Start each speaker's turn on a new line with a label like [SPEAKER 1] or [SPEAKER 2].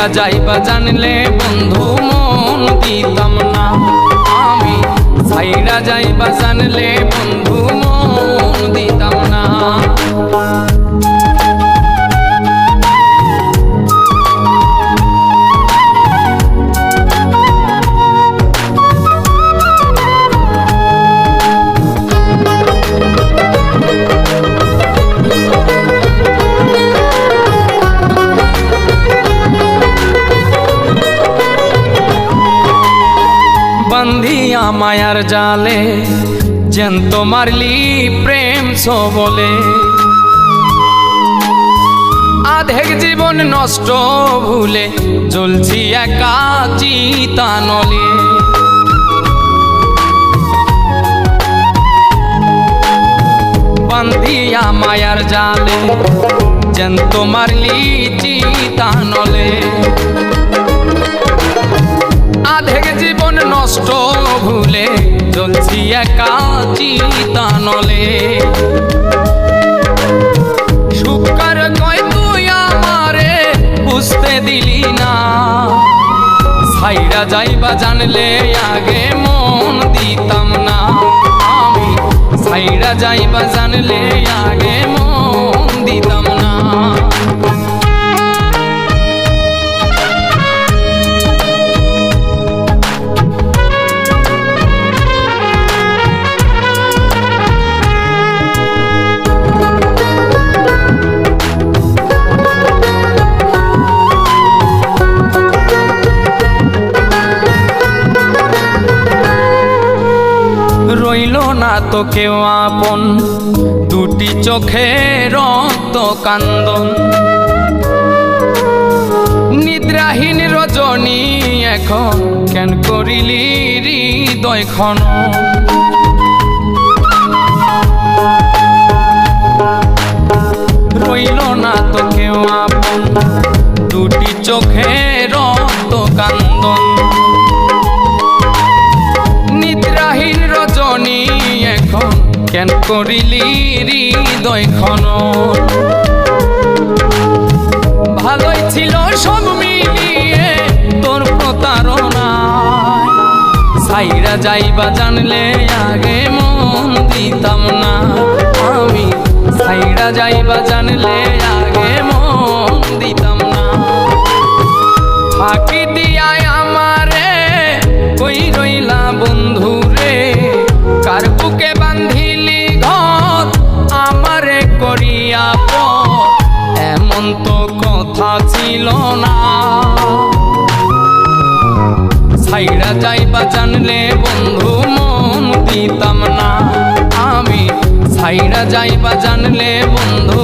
[SPEAKER 1] ছাইড়া যাইবা জানলে বন্ধু মন দিতাম না। আমি ছাইড়া যাইবা জানলে বন্ধু মন দিতাম না। বান্ধিয়া মায়ার জালে জ্যান্ত মারলি প্রেম সবলে, আধেক জীবন নষ্ট ভুলে জ্বলছি একা চিতানলে। বান্ধিয়া মায়ার জালে জ্যান্ত মারলি চিতানলে, আধেক জীবন নষ্ট ভুলে জ্বলছি একা চিতানলে। সুকার কয় তুই আমারে বুঝতে দিলি না, ছাইড়া যাইবা জানলে আগে মন দিতাম না। আমি ছাইড়া যাইবা জানলে আগে মন দিতাম না। রইল না তো কেউ আপন, দুটি চোখে রক্ত কান্দন। নিদ্রাহীন রজনী এখন কেন করিলি হৃদয় খনন। রইল না তো কেউ আপন, দুটি চোখে রক্ত কান্দন। নিদ্রাহীন রজনী এখন কেন করিলি হৃদয় খনন। ভালোই ছিল সব মিলিয়ে তোর প্রতারণায়, ছাইড়া যাইবা জানলে আগে মন দিতাম না। আমি ছাইড়া যাইবা জানলে আগে মন দিতাম না। ফাঁকি দিয়ায় আমারে কই রইলা বন্ধু রে, কার বুকে বান্ধিলি ঘর আমারে করিয়া পর, এমন তো কথা ছিল না। ছাইড়া যাইবা জানলে বন্ধু মন দিতাম না। আমি ছাইড়া যাইবা জানলে বন্ধু